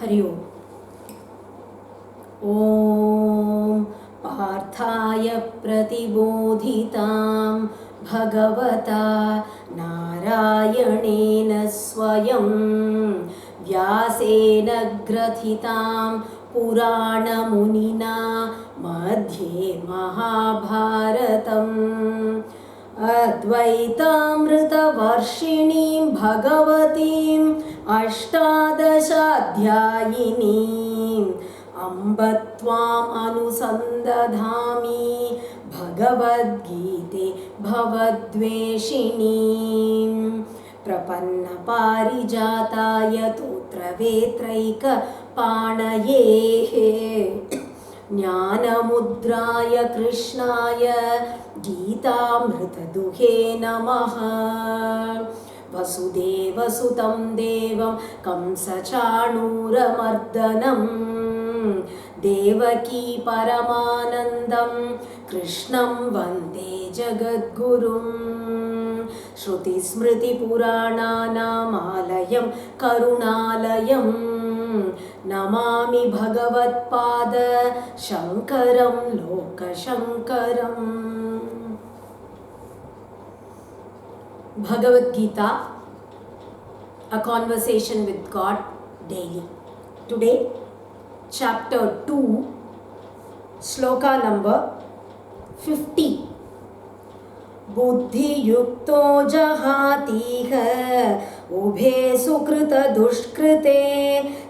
हरि ओम। ॐ पार्थाय प्रतिबोधितां भगवता नारायणेन स्वयं व्यासेन ग्रथितां पुराणमुनिना मध्ये महाभारतम् अद्वैतामृतवर्षिणीं भगवतीम् अष्टादशाध्यायिनीम् अम्ब त्वाम् अनुसन्दधामि भगवद्गीते भवद्वेषिणीं प्रपन्नपारिजाताय तोत्रवेत्रैकपाणये ज्ञानमुद्राय कृष्णाय गीतामृतदुहे नमः। वसुदेवसुतं देवं कंसचाणूरमर्दनं देवकी परमानन्दं कृष्णं वन्दे जगद्गुरुं। श्रुतिस्मृतिपुराणानामालयं करुणालयं नमामि भगवत्पाद शङ्करं लोकशङ्करम्। Bhagavad Gita, a conversation with God daily. Today, chapter 2, sloka number 50. Buddhi yukto jahatiha ubhe sukrita dushkrite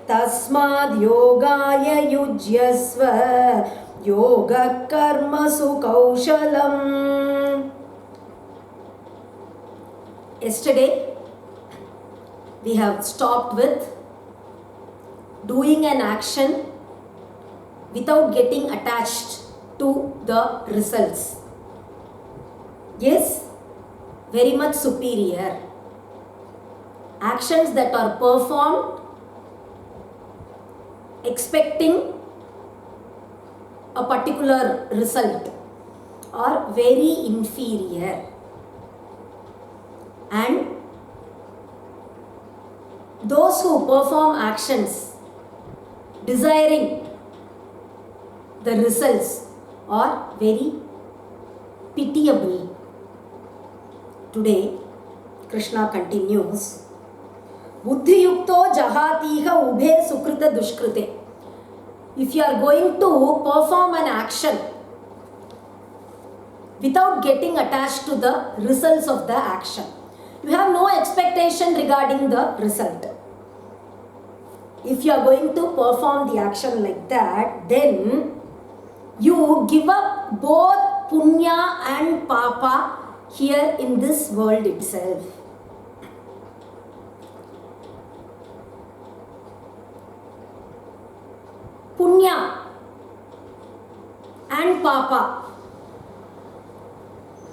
tasmad yogaya yujyasva yoga karmasu kaushalam. Yesterday, we have stopped with doing an action without getting attached to the results. Yes, very much superior. Actions that are performed expecting a particular result are very inferior. And those who perform actions desiring the results are very pitiable. Today, Krishna continues, Buddhi yukto jahatiha ubhe sukrita dushkrite. If you are going to perform an action without getting attached to the results of the action, you have no expectation regarding the result. If you are going to perform the action like that, then you give up both punya and papa here in this world itself. Punya and papa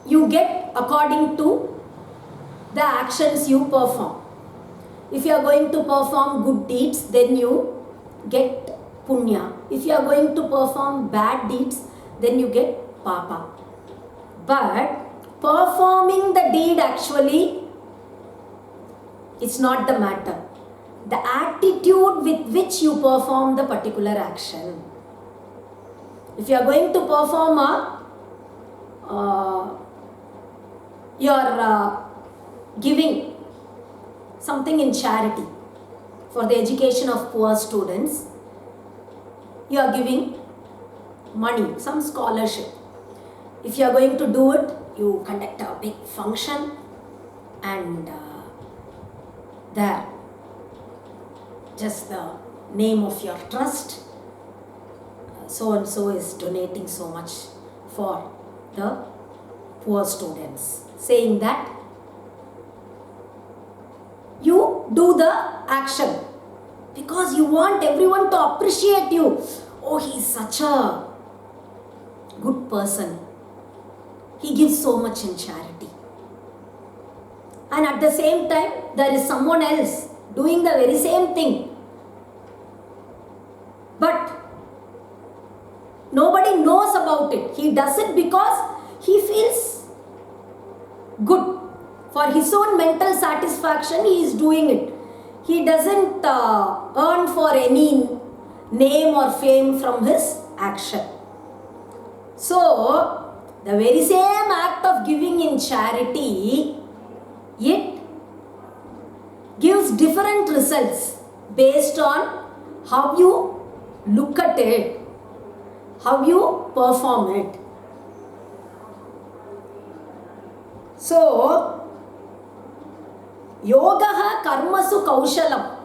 you get according to the actions you perform. If you are going to perform good deeds, then you get punya. If you are going to perform bad deeds, then you get papa. But performing the deed actually, it's not the matter. The attitude with which you perform the particular action. If you are going to perform giving something in charity for the education of poor students, you are giving money, some scholarship. If you are going to do it, you conduct a big function and there just the name of your trust, so and so is donating so much for the poor students, saying that you do the action because you want everyone to appreciate you. Oh, he is such a good person. He gives so much in charity. And at the same time, there is someone else doing the very same thing. But nobody knows about it. He does it because he feels good. For his own mental satisfaction, he is doing it. He doesn't earn for any name or fame from his action. So, the very same act of giving in charity, it gives different results based on how you look at it, how you perform it. So, yogaha karmasu kaushalam.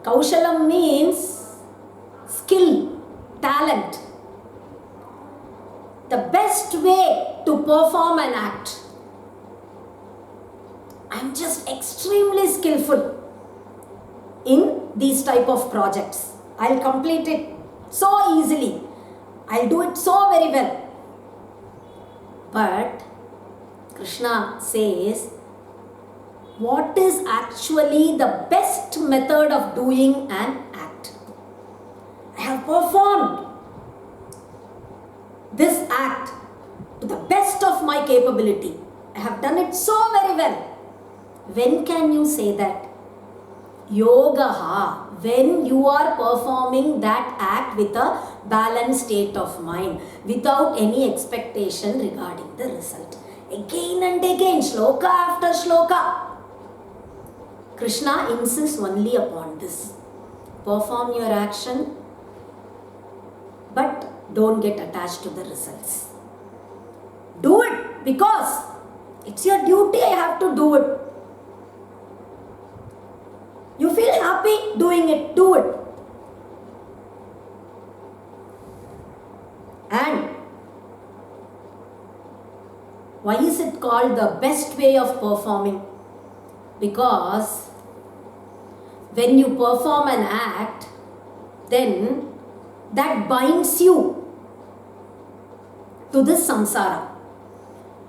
Kaushalam means skill, talent. The best way to perform an act. I'm just extremely skillful in these type of projects. I'll complete it so easily. I'll do it so very well. But Krishna says, what is actually the best method of doing an act? I have performed this act to the best of my capability. I have done it so very well. When can you say that? Yogaha, when you are performing that act with a balanced state of mind, without any expectation regarding the result. Again and again, shloka after shloka, Krishna insists only upon this. Perform your action, but don't get attached to the results. Do it because it's your duty. I have to do it. You feel happy doing it, do it. And why is it called the best way of performing? Because when you perform an act, then that binds you to this samsara.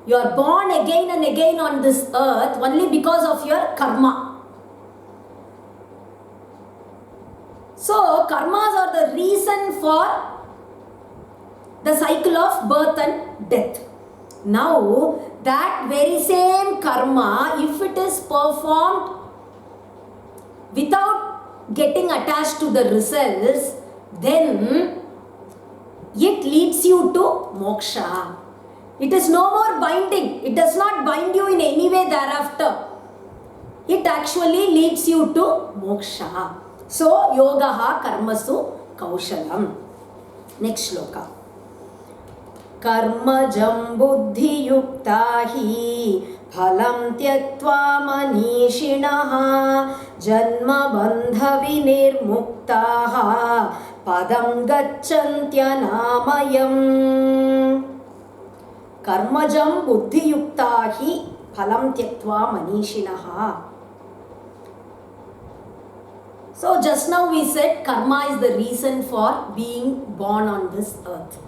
You are born again and again on this earth only because of your karma. So, karmas are the reason for the cycle of birth and death. Now, that very same karma, if it is performed without getting attached to the results, then it leads you to moksha. It is no more binding. It does not bind you in any way thereafter. It actually leads you to moksha. So, yogaha karmasu kaushalam. Next shloka. Karmajam buddhi yuktahi phalam tyaktva manishinaha janma bandha vinirmuktaha padam gacchantya-namayam. Karmajam buddhi yuktahi phalam tyaktva manishinaha. So just now we said karma is the reason for being born on this earth.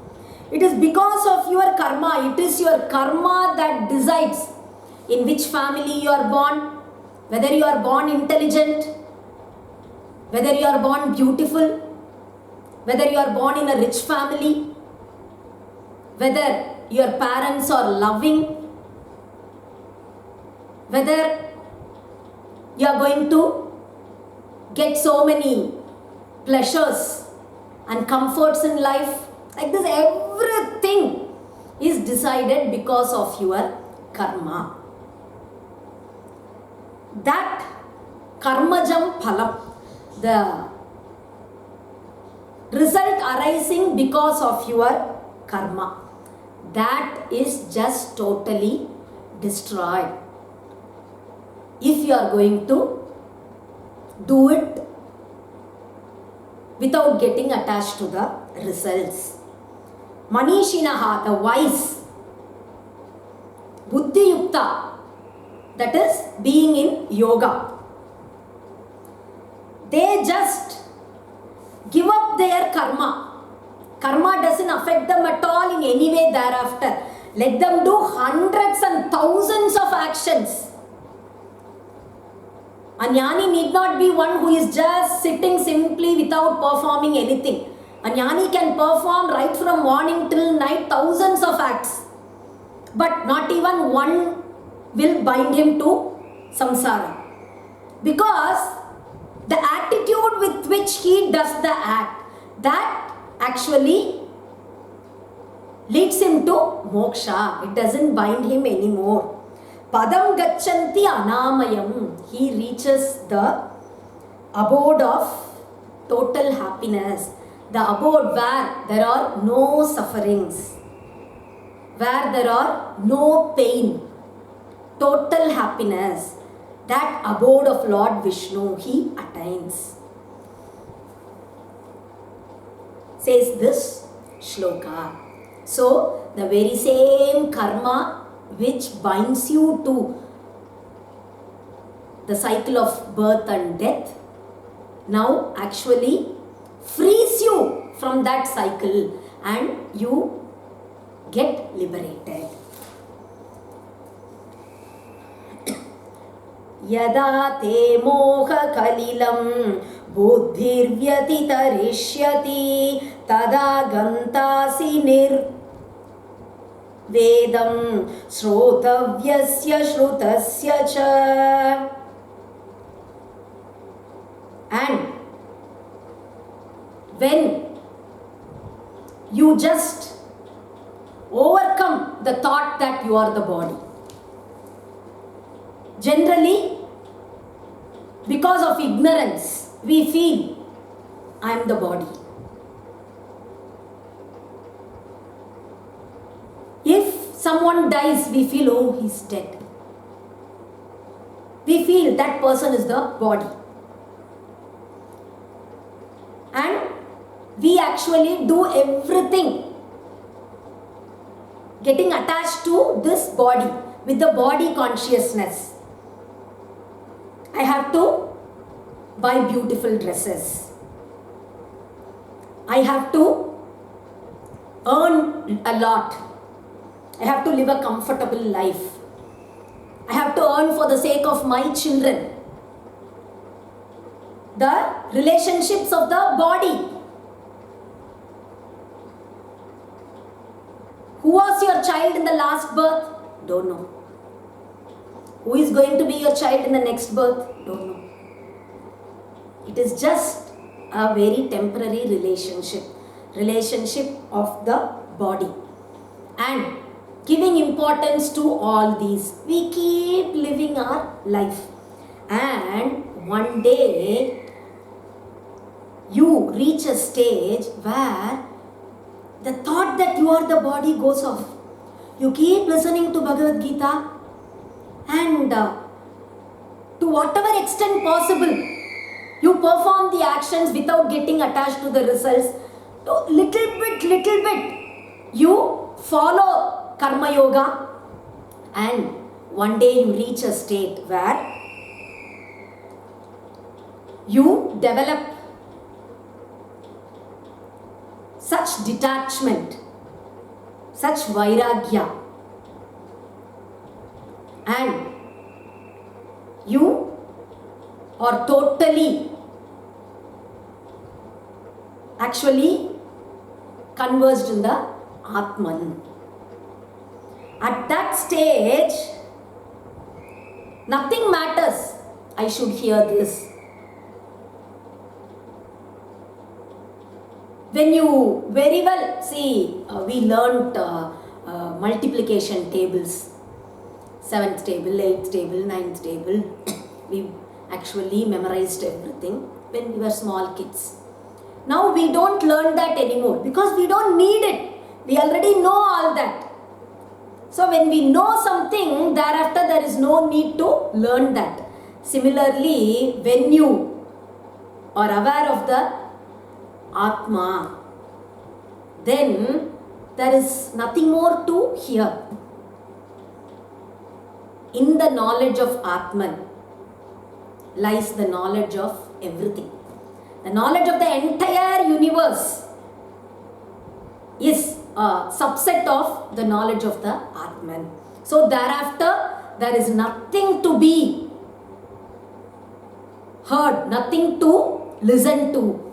It is because of your karma. It is your karma that decides in which family you are born, whether you are born intelligent, whether you are born beautiful, whether you are born in a rich family, whether your parents are loving, whether you are going to get so many pleasures and comforts in life. Like this, everything is decided because of your karma. That karmajam phalam, the result arising because of your karma, that is just totally destroyed if you are going to do it without getting attached to the results. Manishinaha, the wise, buddhi yukta, that is being in yoga, they just give up their karma. Karma doesn't affect them at all in any way thereafter. Let them do hundreds and thousands of actions. A jnani need not be one who is just sitting simply without performing anything. A jnani can perform right from morning till night thousands of acts. But not even one will bind him to samsara. Because the attitude with which he does the act, that actually leads him to moksha. It doesn't bind him anymore. Padam gacchanti anamayam. He reaches the abode of total happiness. The abode where there are no sufferings, where there are no pain, total happiness. That abode of Lord Vishnu he attains. Says this shloka. So, the very same karma which binds you to the cycle of birth and death now actually frees you from that cycle and you get liberated. Yada te moha kalilam buddhirvyatitarishyati tada gantasi vedam shrotavyasya shrutasya cha. And when you just overcome the thought that you are the body, generally because of ignorance we feel I am the body. If someone dies, we feel, oh, he's dead. We feel that person is the body. And we actually do everything getting attached to this body with the body consciousness. I have to buy beautiful dresses. I have to earn a lot. I have to live a comfortable life. I have to earn for the sake of my children. The relationships of the body. Who was your child in the last birth? Don't know. Who is going to be your child in the next birth? Don't know. It is just a very temporary relationship of the body. And giving importance to all these, we keep living our life. And one day, you reach a stage where the thought that you are the body goes off. You keep listening to Bhagavad Gita and to whatever extent possible, you perform the actions without getting attached to the results. So little bit, you follow Karma Yoga and one day you reach a state where you develop such detachment, such vairagya, and you are totally actually converged in the Atman. At that stage, nothing matters. I should hear this. When you very well see, we learnt multiplication tables, 7th table, 8th table, 9th table. We actually memorized everything when we were small kids. Now we don't learn that anymore because we don't need it. We already know all that. So when we know something, thereafter there is no need to learn that. Similarly, when you are aware of the Atma, then there is nothing more to hear. In the knowledge of Atman lies the knowledge of everything. The knowledge of the entire universe is a subset of the knowledge of the Atman. So thereafter, there is nothing to be heard, nothing to listen to,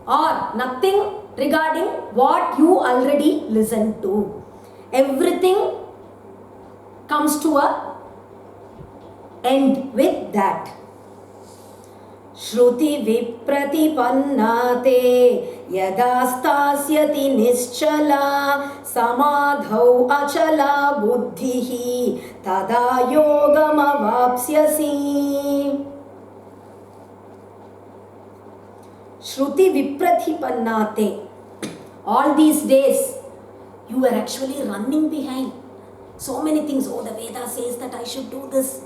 or nothing regarding what you already listened to. Everything comes to a end with that. Shruti vipratipanna yada stasyati nischala samadhau achala buddhihi tada yogam avapsyasi. Shruti vipratipanna. All these days you were actually running behind so many things. Oh, the Veda says that I should do this.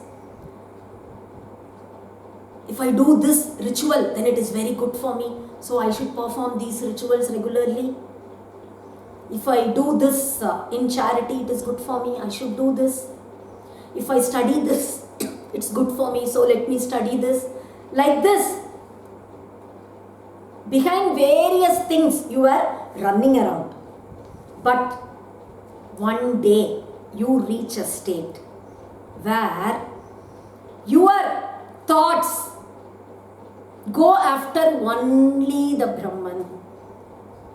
If I do this ritual, then it is very good for me. So I should perform these rituals regularly. If I do this in charity, it is good for me. I should do this. If I study this, it's good for me. So let me study this. Like this. Behind various things, you are running around. But one day, you reach a state where your thoughts go after only the Brahman.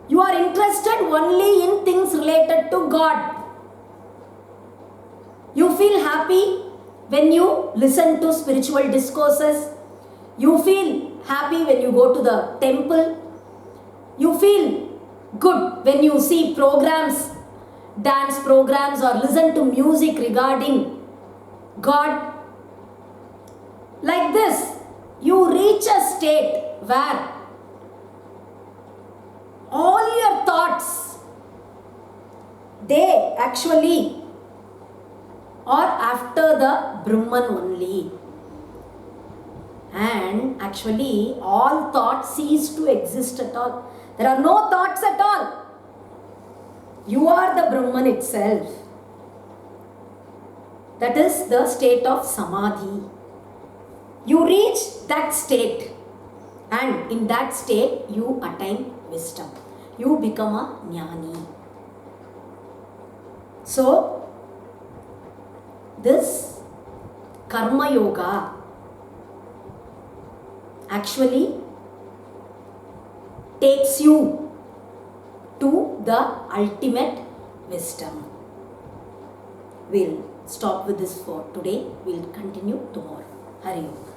You are interested only in things related to God. You feel happy when you listen to spiritual discourses. You feel happy when you go to the temple. You feel good when you see programs, dance programs, or listen to music regarding God. Like this, you reach a state where all your thoughts, they actually are after the Brahman only. And actually, all thoughts cease to exist at all. There are no thoughts at all. You are the Brahman itself. That is the state of Samadhi. You reach that state, and in that state you attain wisdom. You become a jnani. So, this karma yoga actually takes you to the ultimate wisdom. We'll stop with this for today. We'll continue tomorrow. Hari Om.